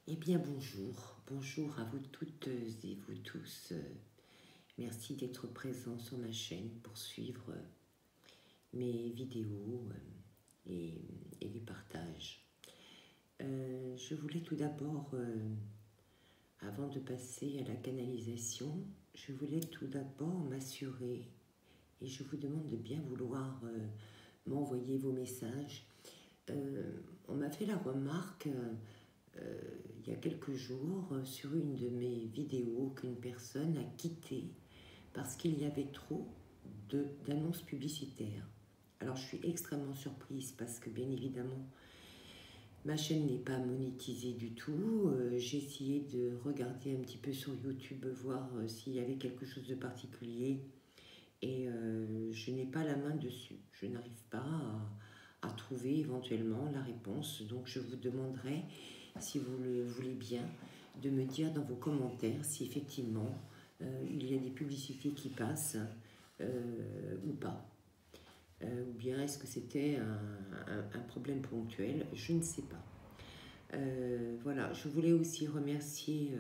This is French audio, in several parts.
Eh bien bonjour à vous toutes et vous tous. Merci d'être présents sur ma chaîne pour suivre mes vidéos et les partages. Je voulais tout d'abord, avant de passer à la canalisation, je voulais tout d'abord m'assurer, et je vous demande de bien vouloir m'envoyer vos messages. On m'a fait la remarque il y a quelques jours sur une de mes vidéos qu'une personne a quitté parce qu'il y avait trop d'annonces publicitaires. Alors je suis extrêmement surprise parce que bien évidemment ma chaîne n'est pas monétisée du tout. J'ai essayé de regarder un petit peu sur YouTube, voir s'il y avait quelque chose de particulier et je n'ai pas la main dessus. Je n'arrive pas à trouver éventuellement la réponse, donc je vous demanderai, si vous le voulez bien, de me dire dans vos commentaires si effectivement il y a des publicités qui passent ou pas. Ou bien est-ce que c'était un problème ponctuel? Je ne sais pas. Voilà, je voulais aussi remercier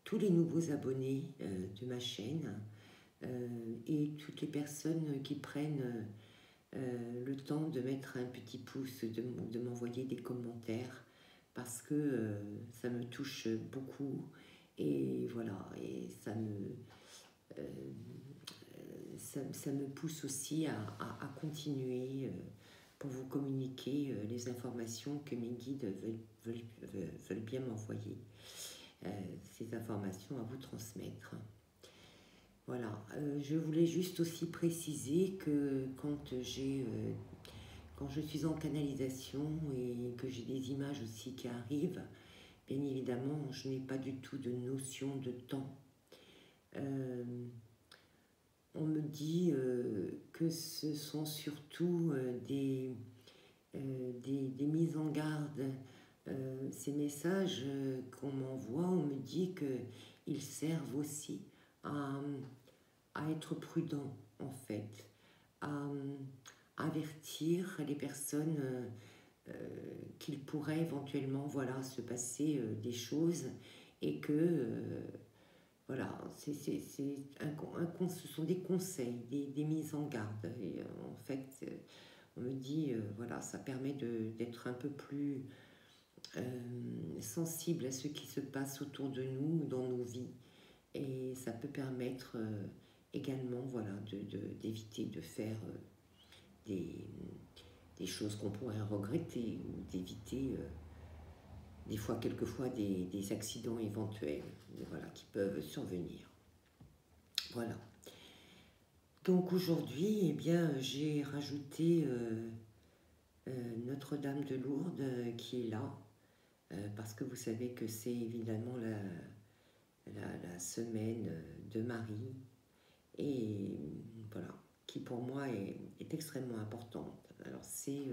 tous les nouveaux abonnés de ma chaîne et toutes les personnes qui prennent le temps de mettre un petit pouce, de m'envoyer des commentaires parce que ça me touche beaucoup et voilà, et ça me pousse aussi à continuer pour vous communiquer les informations que mes guides veulent bien m'envoyer, ces informations à vous transmettre. Voilà, je voulais juste aussi préciser que quand je suis en canalisation et que j'ai des images aussi qui arrivent, bien évidemment, je n'ai pas du tout de notion de temps. On me dit que ce sont surtout des mises en garde. Ces messages qu'on m'envoie, on me dit qu'ils servent aussi à être prudent, en fait, à avertir les personnes qu'il pourrait éventuellement se passer des choses et que voilà, ce sont des conseils, des mises en garde. Et en fait, on me dit, voilà, ça permet d'être un peu plus sensible à ce qui se passe autour de nous, dans nos vies. Et ça peut permettre également, voilà, d'éviter de faire des choses qu'on pourrait regretter ou d'éviter quelquefois des accidents éventuels, voilà, qui peuvent survenir. Voilà. Donc aujourd'hui, eh bien, j'ai rajouté Notre-Dame de Lourdes qui est là, parce que vous savez que c'est évidemment la semaine de Marie, et voilà, qui pour moi est extrêmement importante. Alors c'est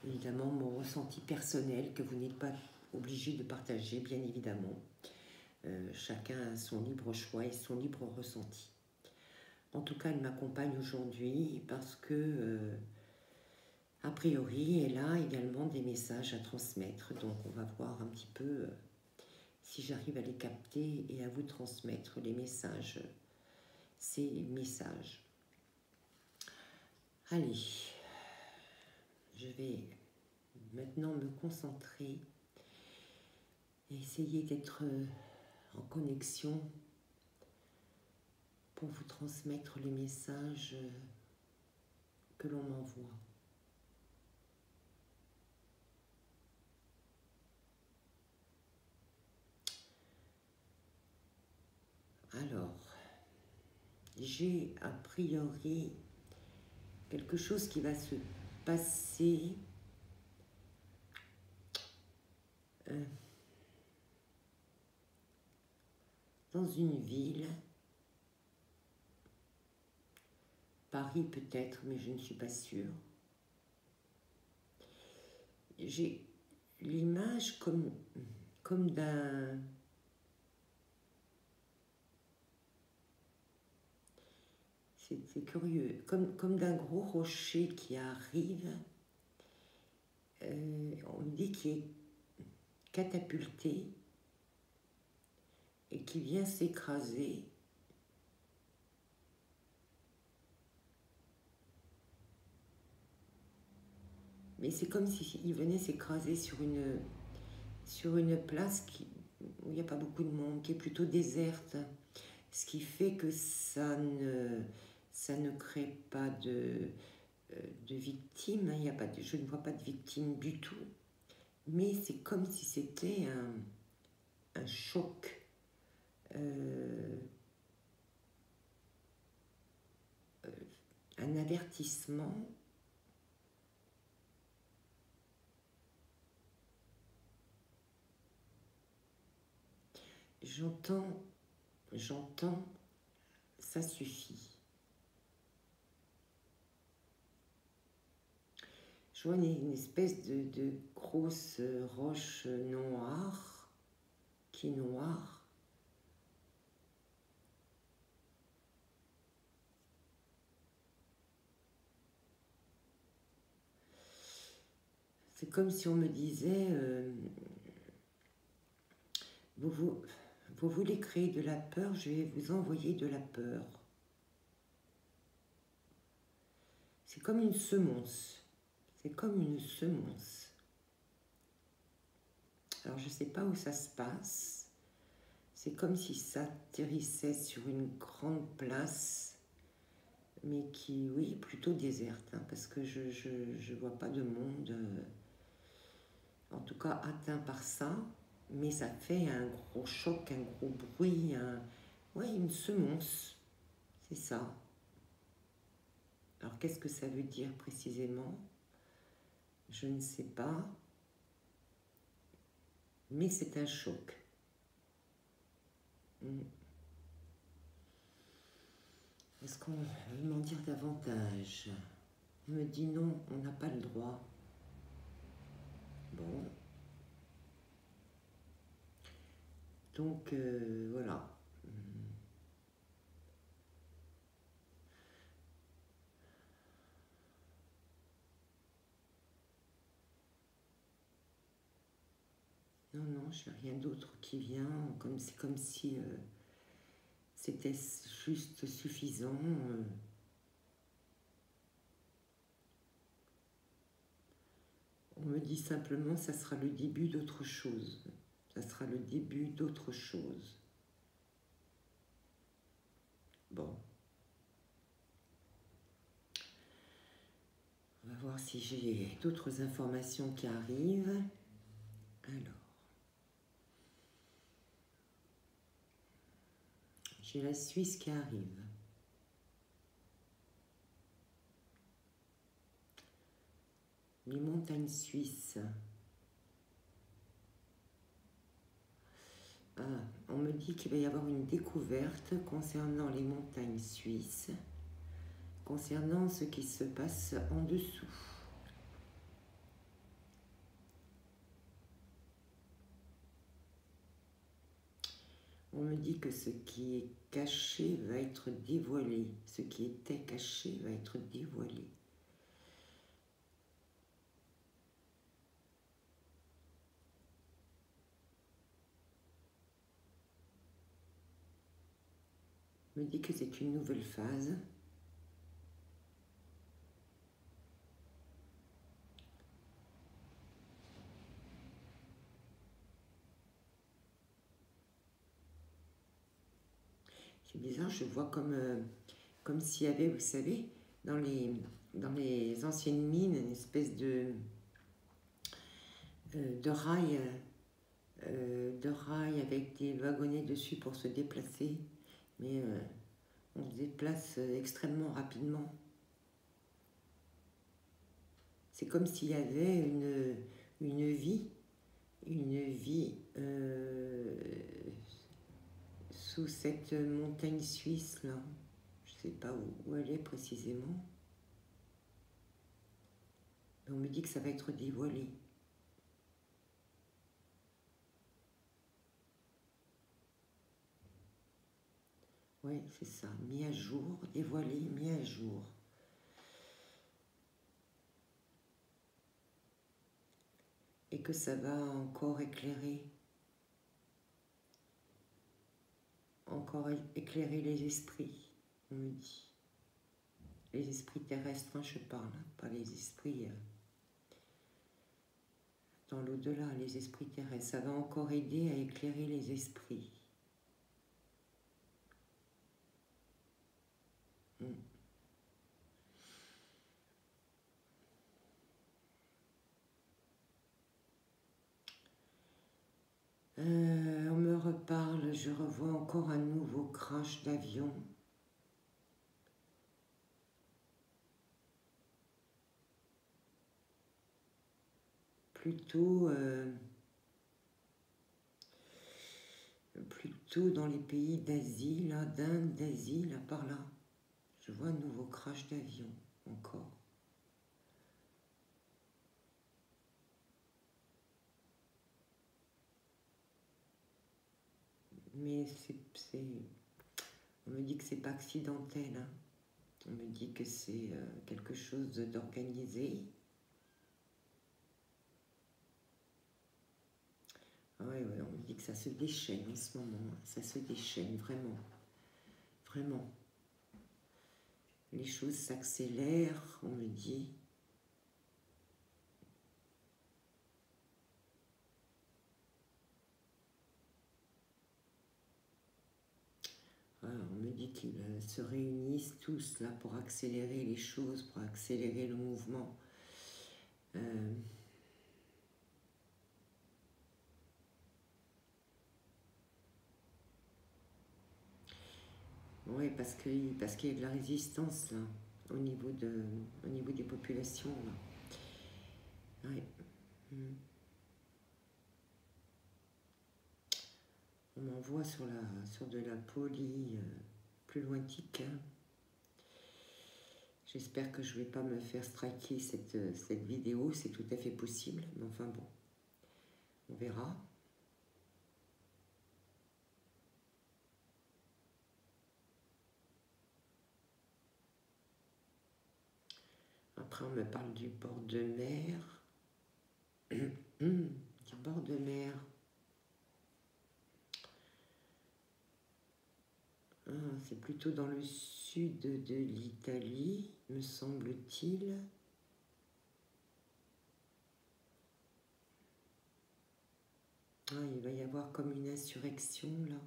évidemment mon ressenti personnel que vous n'êtes pas obligé de partager, bien évidemment. Chacun a son libre choix et son libre ressenti. En tout cas, elle m'accompagne aujourd'hui parce que, a priori, elle a également des messages à transmettre. Donc, on va voir un petit peu si j'arrive à les capter et à vous transmettre les messages, ces messages. Allez, je vais maintenant me concentrer et essayer d'être en connexion pour vous transmettre les messages que l'on m'envoie. Alors, j'ai a priori quelque chose qui va se passer dans une ville, Paris peut-être, mais je ne suis pas sûre. J'ai l'image comme d'un... C'est curieux, comme d'un gros rocher qui arrive. On me dit qu'il est catapulté et qui vient s'écraser mais c'est comme s'il venait s'écraser sur une place où il n'y a pas beaucoup de monde, qui est plutôt déserte, ce qui fait que ça ne crée pas de victimes, hein. Il y a pas je ne vois pas de victimes du tout, mais c'est comme si c'était un choc. Un avertissement. J'entends, ça suffit. Je vois une espèce de grosse roche noire, qui est noire. C'est comme si on me disait, vous voulez créer de la peur, je vais vous envoyer de la peur. C'est comme une semence. C'est comme une semence. Alors, je ne sais pas où ça se passe. C'est comme si ça atterrissait sur une grande place, mais qui, oui, plutôt déserte, hein, parce que je ne vois pas de monde, en tout cas atteint par ça, mais ça fait un gros choc, un gros bruit, ouais, une semence, c'est ça. Alors, qu'est-ce que ça veut dire précisément? Je ne sais pas, mais c'est un choc. Est-ce qu'on veut m'en dire davantage? On me dit non, on n'a pas le droit. Bon. Donc, voilà. Non, non, je n'ai rien d'autre qui vient. C'est comme si c'était juste suffisant. On me dit simplement, ça sera le début d'autre chose. Ça sera le début d'autre chose. Bon. On va voir si j'ai d'autres informations qui arrivent. Alors. J'ai la Suisse qui arrive. Les montagnes suisses. Ah, on me dit qu'il va y avoir une découverte concernant les montagnes suisses, concernant ce qui se passe en dessous. On me dit que ce qui est caché va être dévoilé. Ce qui était caché va être dévoilé. On me dit que c'est une nouvelle phase. C'est bizarre, je vois comme s'il y avait, vous savez, dans les anciennes mines, une espèce de rail avec des wagonnets dessus pour se déplacer, mais on se déplace extrêmement rapidement. C'est comme s'il y avait une vie sous cette montagne suisse là. Je ne sais pas où elle est précisément. Mais on me dit que ça va être dévoilé. Oui, c'est ça, mis à jour, dévoilé, mis à jour. et que ça va encore éclairer les esprits, on me dit. Les esprits terrestres, hein, je parle, hein, pas les esprits dans l'au-delà, les esprits terrestres. Ça va encore aider à éclairer les esprits. On me reparle, je revois encore un nouveau crash d'avion. Plutôt dans les pays d'Asie, là, d'Inde, d'Asie, là, par là. Je vois un nouveau crash d'avion, encore. Mais on me dit que c'est pas accidentel, hein. On me dit que c'est quelque chose d'organisé. Ouais, on me dit que ça se déchaîne en ce moment. Ça se déchaîne, vraiment. Vraiment. Les choses s'accélèrent, on me dit. On me dit qu'ils se réunissent tous là pour accélérer les choses, pour accélérer le mouvement. Oui, parce qu'il y a de la résistance là, au niveau des populations. Là. Ouais. On m'envoie sur de la poly plus lointique. Hein. J'espère que je ne vais pas me faire striker cette vidéo, c'est tout à fait possible, mais enfin bon, on verra. Après, on me parle du bord de mer. Du bord de mer. Ah, c'est plutôt dans le sud de l'Italie, me semble-t-il. Ah, il va y avoir comme une insurrection, là,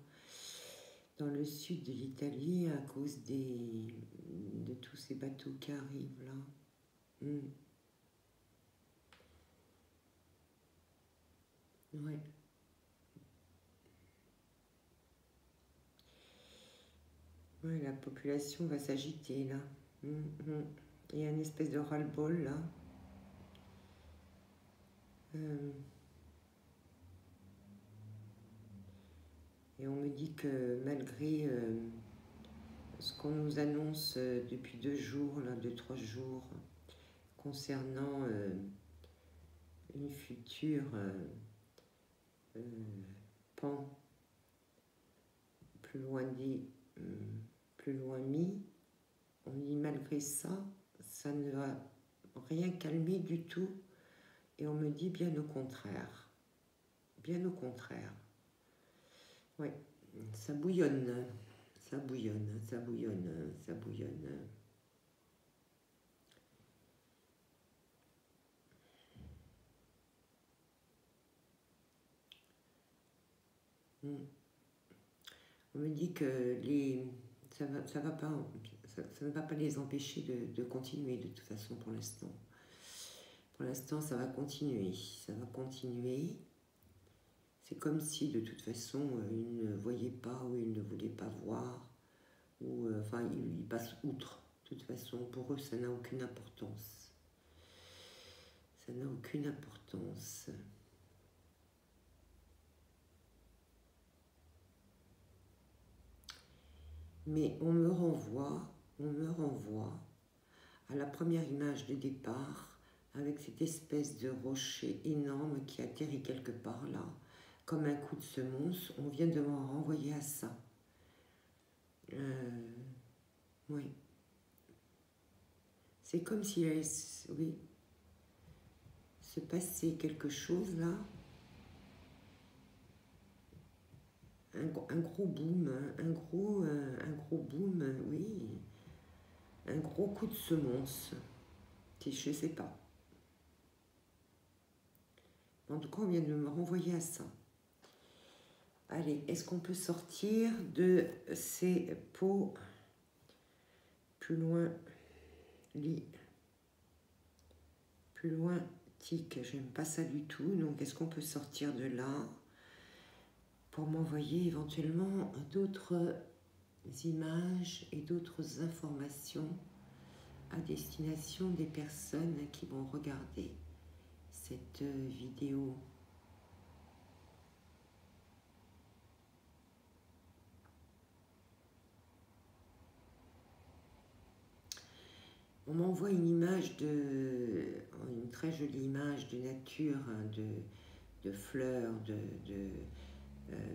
dans le sud de l'Italie, à cause de tous ces bateaux qui arrivent, là. Ouais. Ouais, la population va s'agiter, là. Il y a une espèce de ras-le-bol, là. Et on me dit que malgré ce qu'on nous annonce depuis 2 jours, là, 2-3 jours, concernant une future pan plus loin mis, on dit malgré ça, ça ne va rien calmer du tout. Et on me dit bien au contraire. Bien au contraire. Oui, ça bouillonne. Ça bouillonne, ça bouillonne, ça bouillonne. On me dit que ça va pas, ça ne va pas les empêcher de continuer de toute façon pour l'instant. Pour l'instant, ça va continuer. Ça va continuer. C'est comme si de toute façon, ils ne voyaient pas ou ils ne voulaient pas voir. Ou enfin, ils passent outre. De toute façon, pour eux, ça n'a aucune importance. Ça n'a aucune importance. Mais on me renvoie à la première image de départ avec cette espèce de rocher énorme qui atterrit quelque part là, comme un coup de semonce. On vient de me renvoyer à ça. Oui. C'est comme si... Oui. se passer quelque chose là. Un gros boom, un gros boom, oui. Un gros coup de semonce. Je sais pas. En tout cas, on vient de me renvoyer à ça. Allez, est-ce qu'on peut sortir de ces pots plus loin, lit, plus loin, tic, j'aime pas ça du tout. Donc, est-ce qu'on peut sortir de là pour m'envoyer éventuellement d'autres images et d'autres informations à destination des personnes qui vont regarder cette vidéo. On m'envoie une image une très jolie image de nature, hein, de fleurs,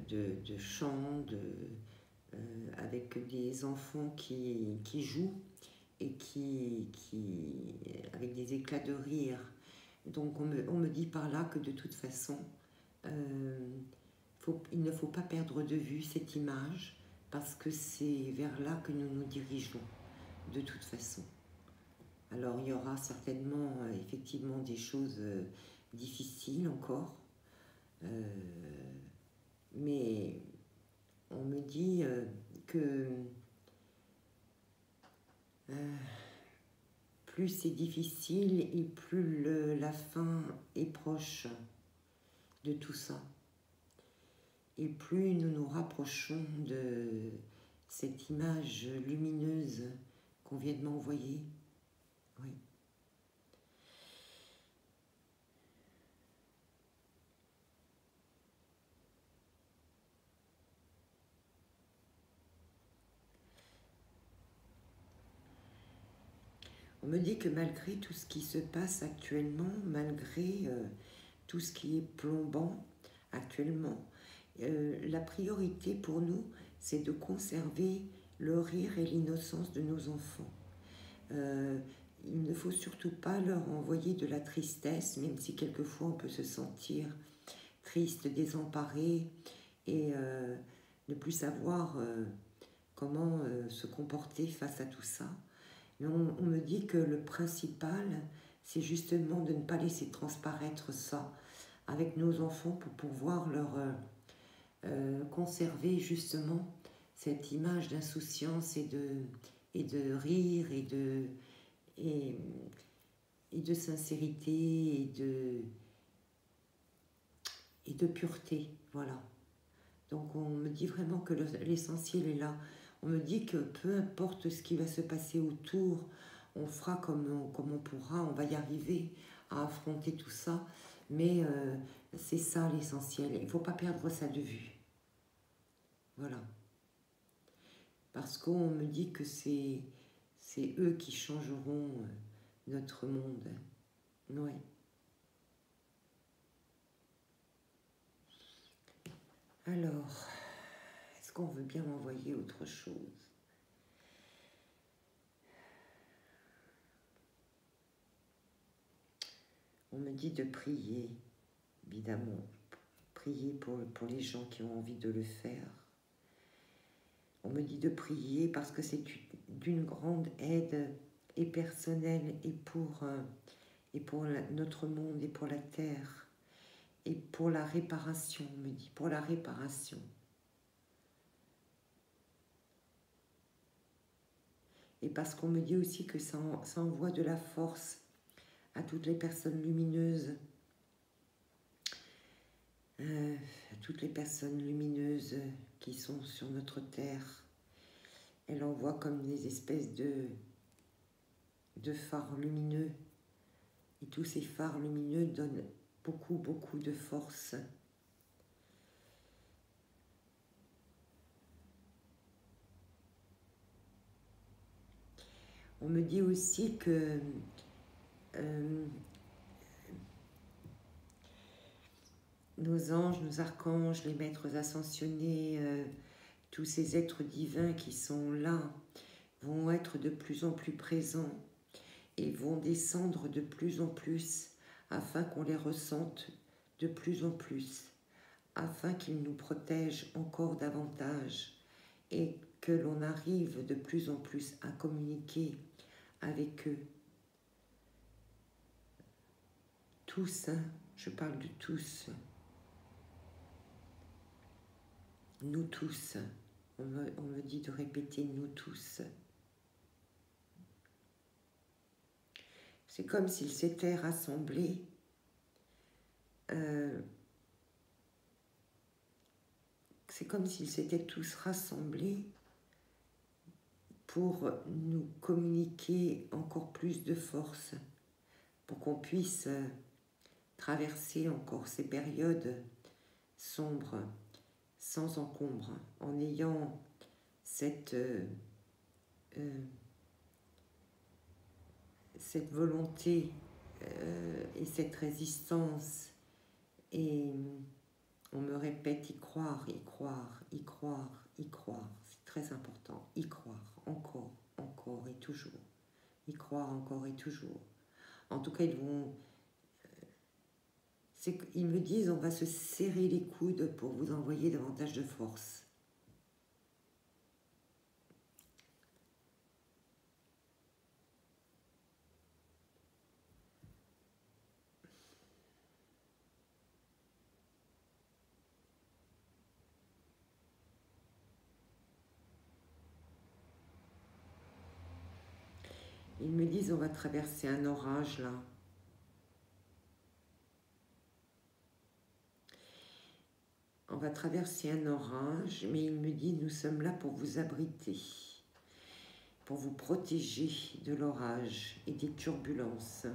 de champs, avec des enfants qui jouent et avec des éclats de rire. Donc on me dit par là que de toute façon, il ne faut pas perdre de vue cette image parce que c'est vers là que nous nous dirigeons de toute façon. Alors il y aura certainement effectivement des choses difficiles encore, mais on me dit que plus c'est difficile et plus la fin est proche de tout ça. Et plus nous nous rapprochons de cette image lumineuse qu'on vient de m'envoyer. Oui. On me dit que malgré tout ce qui se passe actuellement, malgré tout ce qui est plombant actuellement, la priorité pour nous, c'est de conserver le rire et l'innocence de nos enfants. Il ne faut surtout pas leur envoyer de la tristesse, même si quelquefois on peut se sentir triste, désemparé et ne plus savoir comment se comporter face à tout ça. Mais on me dit que le principal, c'est justement de ne pas laisser transparaître ça avec nos enfants pour pouvoir leur conserver justement cette image d'insouciance et de rire et de sincérité et de pureté. Voilà. Donc on me dit vraiment que l'essentiel est là. On me dit que peu importe ce qui va se passer autour, on fera comme on pourra, on va y arriver à affronter tout ça. Mais c'est ça l'essentiel. Il ne faut pas perdre ça de vue. Voilà. Parce qu'on me dit que c'est eux qui changeront notre monde. Oui. Alors, est-ce qu'on veut bien m'envoyer autre chose? On me dit de prier, évidemment. Prier pour les gens qui ont envie de le faire. On me dit de prier parce que c'est d'une grande aide et personnelle et pour notre monde et pour la terre et pour la réparation, on me dit, pour la réparation. Et parce qu'on me dit aussi que ça envoie de la force à toutes les personnes lumineuses, qui sont sur notre terre. Elle envoie comme des espèces de phares lumineux. Et tous ces phares lumineux donnent beaucoup, beaucoup de force. On me dit aussi que nos anges, nos archanges, les maîtres ascensionnés, tous ces êtres divins qui sont là, vont être de plus en plus présents et vont descendre de plus en plus afin qu'on les ressente de plus en plus, afin qu'ils nous protègent encore davantage et que l'on arrive de plus en plus à communiquer avec eux. Tous, hein, je parle de tous. Nous tous. On me dit de répéter nous tous. C'est comme s'ils s'étaient rassemblés c'est comme s'ils s'étaient tous rassemblés pour nous communiquer encore plus de force, pour qu'on puisse traverser encore ces périodes sombres, sans encombre, en ayant cette volonté et cette résistance. Et on me répète y croire, y croire, y croire, y croire. C'est très important. Y croire, encore, encore et toujours. Y croire encore et toujours. En tout cas, ils me disent on va se serrer les coudes pour vous envoyer davantage de force. Ils me disent on va traverser un orage là. On va traverser un orage, mais il me dit nous sommes là pour vous abriter, pour vous protéger de l'orage et des turbulences.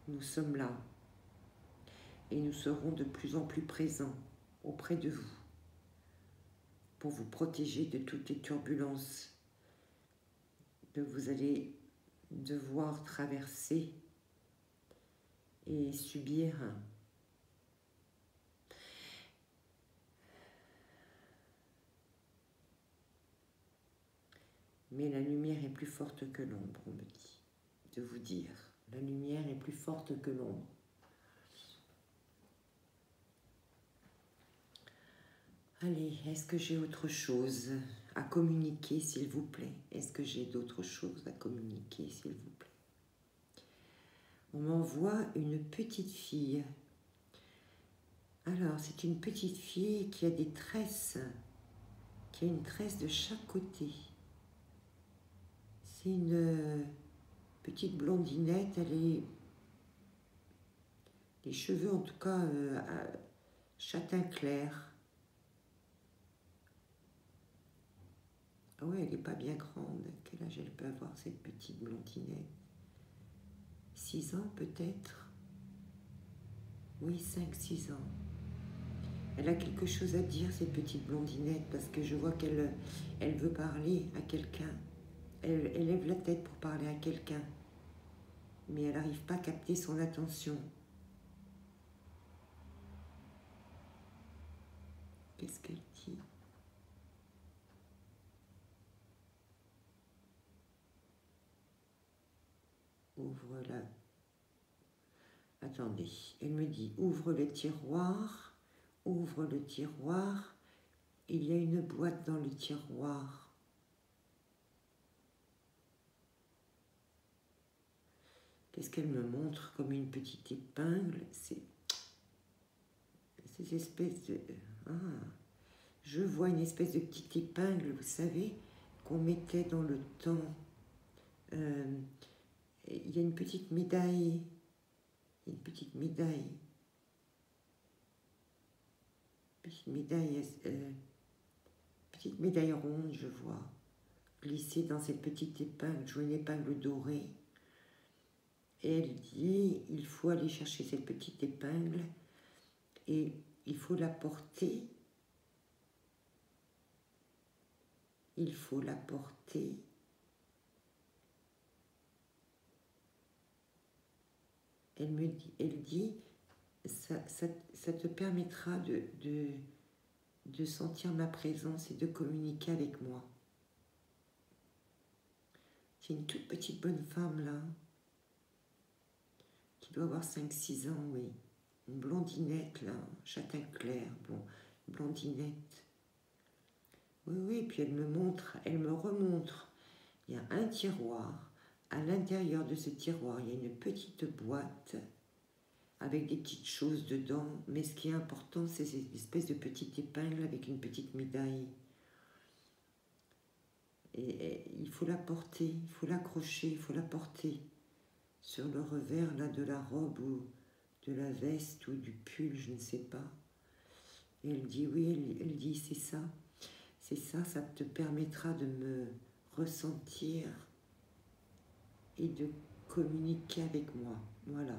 Nous sommes là et nous serons de plus en plus présents auprès de vous pour vous protéger de toutes les turbulences que vous allez devoir traverser et subir. Mais la lumière est plus forte que l'ombre, on me dit, de vous dire. La lumière est plus forte que l'ombre. Allez, est-ce que j'ai autre chose à communiquer, s'il vous plaît? Est-ce que j'ai d'autres choses à communiquer, s'il vous plaît? On m'envoie une petite fille. Alors, c'est une petite fille qui a des tresses, qui a une tresse de chaque côté. C'est une petite blondinette, elle est... Les cheveux, en tout cas, châtain clair. Ah ouais, elle n'est pas bien grande. Quel âge elle peut avoir, cette petite blondinette? 6 ans, peut-être? Oui, 5-6 ans. Elle a quelque chose à dire, cette petite blondinette, parce que je vois qu'elle veut parler à quelqu'un. Elle lève la tête pour parler à quelqu'un, mais elle n'arrive pas à capter son attention. Qu'est-ce qu'elle dit? Ouvre la... Attendez, elle me dit, ouvre le tiroir, ouvre le tiroir, il y a une boîte dans le tiroir. Qu'est-ce qu'elle me montre comme une petite épingle? C'est ces espèces de... Ah, je vois une espèce de petite épingle, vous savez, qu'on mettait dans le temps. Il y a une petite médaille. Petite médaille ronde, je vois, glissée dans cette petite épingle. Je vois une épingle dorée. Et elle dit, il faut aller chercher cette petite épingle et il faut la porter. Il faut la porter. Elle dit, ça te permettra de sentir ma présence et de communiquer avec moi. C'est une toute petite bonne femme là, qui qui doit avoir 5-6 ans, oui. Une blondinette, là, châtain clair, bon, blondinette. Oui, oui, puis elle me montre, elle me remontre. Il y a un tiroir. À l'intérieur de ce tiroir, il y a une petite boîte avec des petites choses dedans. Mais ce qui est important, c'est cette espèce de petite épingle avec une petite médaille. Et il faut la porter, il faut l'accrocher, il faut la porter sur le revers là, de la robe ou de la veste ou du pull, je ne sais pas. Et elle dit, oui, elle dit, c'est ça, ça te permettra de me ressentir et de communiquer avec moi. Voilà.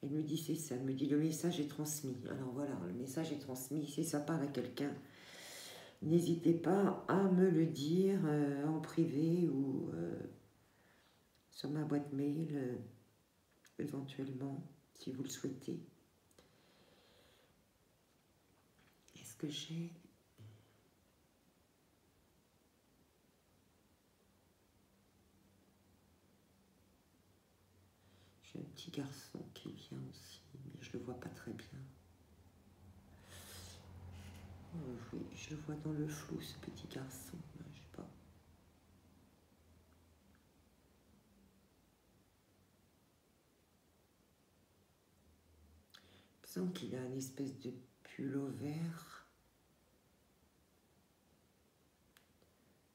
Elle me dit, c'est ça, elle me dit, le message est transmis. Alors voilà, le message est transmis, si ça parle à quelqu'un, n'hésitez pas à me le dire en privé ou sur ma boîte mail, éventuellement, si vous le souhaitez. Est-ce que j'ai... J'ai un petit garçon qui vient aussi, mais je le vois pas très bien. Oui, je le vois dans le flou, ce petit garçon. Je sais pas. Il me semble qu'il a une espèce de pull vert,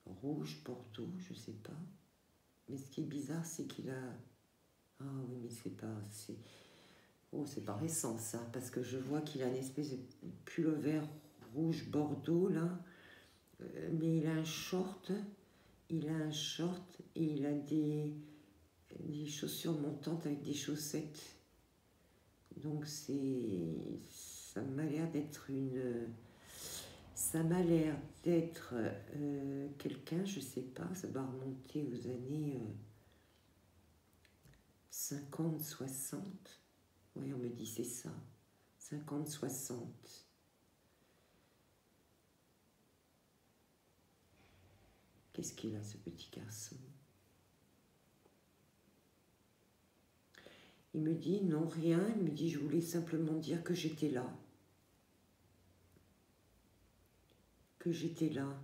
rouge, bordeaux, je sais pas. Mais ce qui est bizarre, c'est qu'il a... Ah oui, mais c'est pas... Oh, c'est pas récent ça, parce que je vois qu'il a une espèce de pull vert, rouge, bordeaux, là. Mais il a un short, et il a des chaussures montantes avec des chaussettes. Donc ça m'a l'air d'être quelqu'un, je sais pas, ça va remonter aux années 50, 60. Oui, on me dit c'est ça, 50, 60. Qu'est-ce qu'il a, ce petit garçon? Il me dit non, rien. Il me dit je voulais simplement dire que j'étais là. Que j'étais là.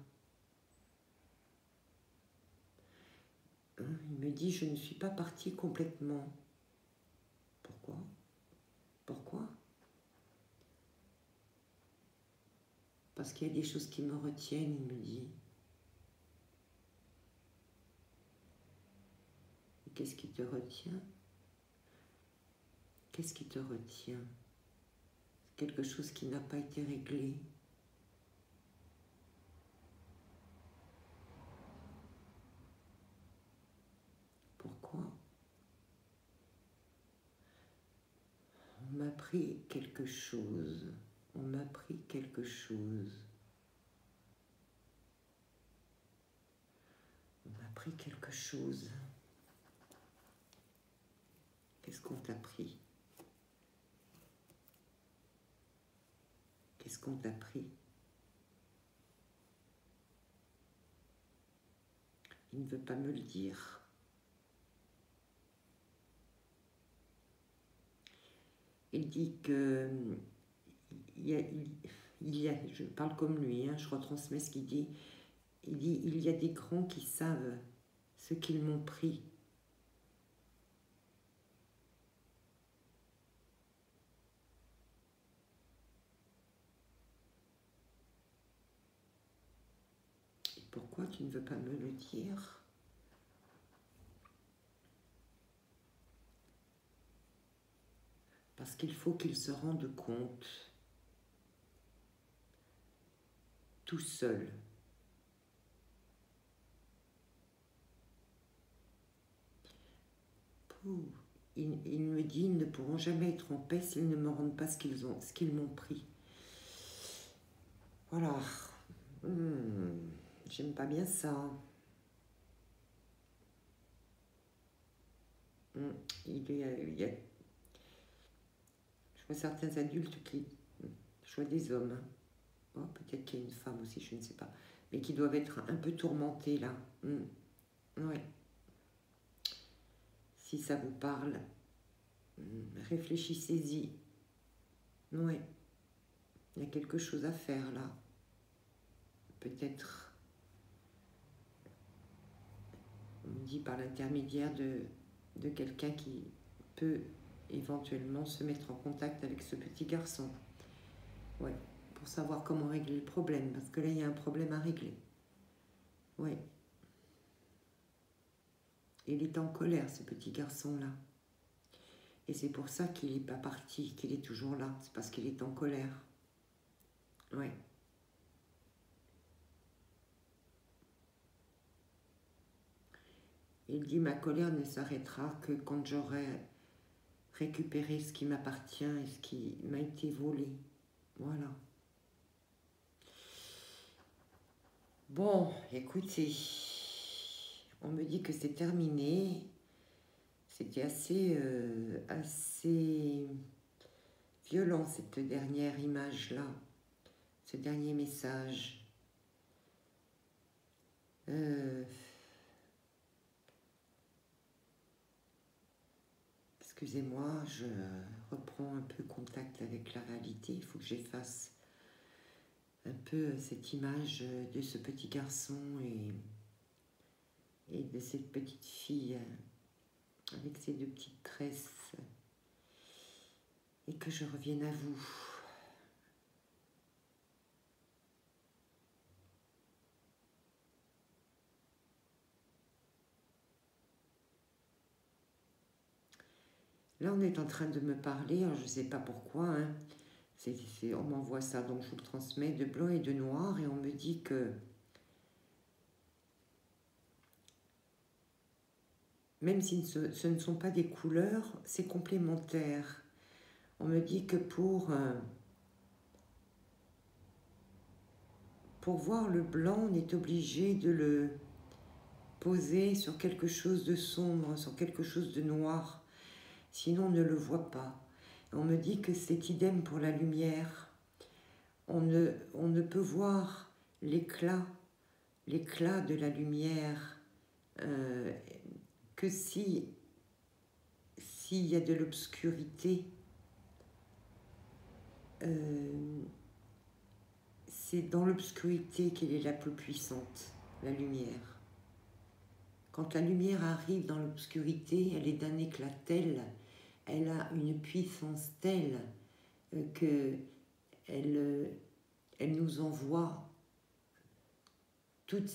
Il me dit je ne suis pas partie complètement. Pourquoi? Pourquoi? Parce qu'il y a des choses qui me retiennent, il me dit. Qu'est-ce qui te retient? Qu'est-ce qui te retient? Quelque chose qui n'a pas été réglé. Pourquoi? On m'a pris quelque chose. On m'a pris quelque chose. On m'a pris quelque chose. Qu'est-ce qu'on t'a pris? Qu'est-ce qu'on t'a pris? Il ne veut pas me le dire. Il dit que je parle comme lui, je retransmets ce qu'il dit. Il dit il y a des grands qui savent ce qu'ils m'ont pris. Et pourquoi tu ne veux pas me le dire? Parce qu'il faut qu'ils se rendent compte, tout seul. Il me dit ils ne pourront jamais être en paix s'ils ne me rendent pas ce qu'ils m'ont pris. Voilà. J'aime pas bien ça. Je vois certains adultes je vois des hommes, oh, peut-être qu'il y a une femme aussi, je ne sais pas, mais qui doivent être un peu tourmentés là. Ouais. Si ça vous parle, réfléchissez-y. Ouais, il y a quelque chose à faire là. Peut-être, on me dit par l'intermédiaire de quelqu'un qui peut éventuellement se mettre en contact avec ce petit garçon. Ouais, pour savoir comment régler le problème, parce que là, il y a un problème à régler. Ouais. Il est en colère, ce petit garçon-là. Et c'est pour ça qu'il n'est pas parti, qu'il est toujours là. C'est parce qu'il est en colère. Ouais. Il dit, ma colère ne s'arrêtera que quand j'aurai récupéré ce qui m'appartient et ce qui m'a été volé. Voilà. Bon, écoutez, on me dit que c'est terminé. C'était assez violent, cette dernière image-là, ce dernier message. Excusez-moi, je reprends un peu contact avec la réalité. Il faut que j'efface un peu cette image de ce petit garçon et de cette petite fille avec ses deux petites tresses, et que je revienne à vous. Là, on est en train de me parler, alors je ne sais pas pourquoi, hein. On m'envoie ça, donc je vous le transmets, de blanc et de noir, et on me dit que même si ce ne sont pas des couleurs, c'est complémentaire. On me dit que pour voir le blanc, on est obligé de le poser sur quelque chose de sombre, sur quelque chose de noir, sinon on ne le voit pas. On me dit que c'est idem pour la lumière. On ne peut voir l'éclat de la lumière que s'il y a de l'obscurité. C'est dans l'obscurité qu'elle est la plus puissante, la lumière. Quand la lumière arrive dans l'obscurité, elle est d'un éclat tel, elle a une puissance telle que elle nous envoie toute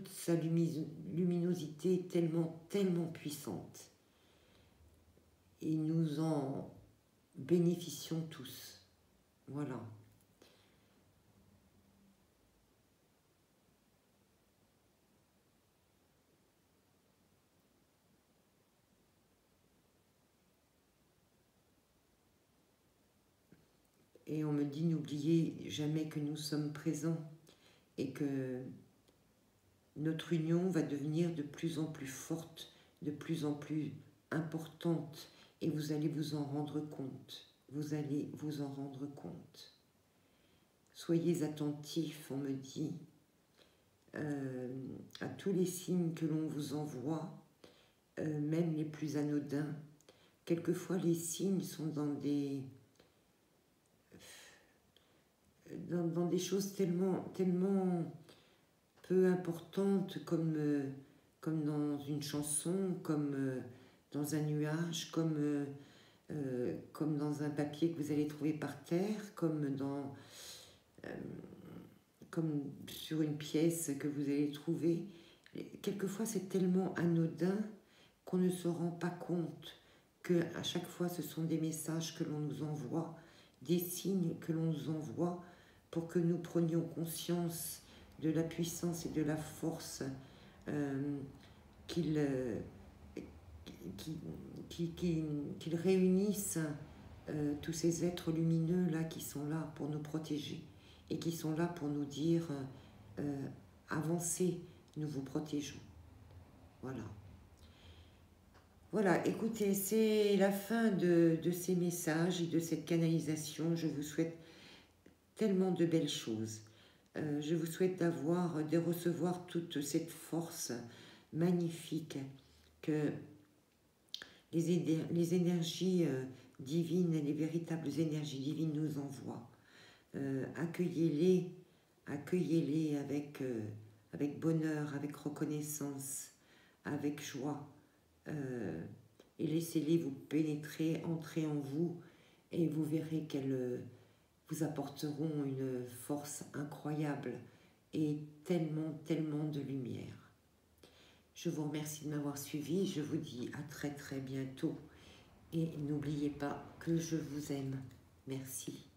sa luminosité tellement puissante. Et nous en bénéficions tous. Voilà. Et on me dit, n'oubliez jamais que nous sommes présents et que notre union va devenir de plus en plus forte, de plus en plus importante, et vous allez vous en rendre compte. Vous allez vous en rendre compte. Soyez attentifs, on me dit, à tous les signes que l'on vous envoie, même les plus anodins. Quelquefois, les signes sont dans des choses tellement peu importantes, comme dans une chanson, comme dans un nuage, comme dans un papier que vous allez trouver par terre, comme sur une pièce que vous allez trouver. Quelquefois, c'est tellement anodin qu'on ne se rend pas compte qu'à chaque fois, ce sont des messages que l'on nous envoie, des signes que l'on nous envoie pour que nous prenions conscience de la puissance et de la force qu'ils réunissent tous ces êtres lumineux là qui sont là pour nous protéger et qui sont là pour nous dire avancez, nous vous protégeons. Voilà. Voilà, écoutez, c'est la fin de ces messages et de cette canalisation. Je vous souhaite tellement de belles choses. Je vous souhaite de recevoir toute cette force magnifique que les énergies divines, les véritables énergies divines nous envoient. Accueillez-les avec bonheur, avec reconnaissance, avec joie, et laissez-les vous pénétrer, entrer en vous, et vous verrez qu'elles vous apporteront une force incroyable et tellement, tellement de lumière. Je vous remercie de m'avoir suivi, je vous dis à très très bientôt, et n'oubliez pas que je vous aime. Merci.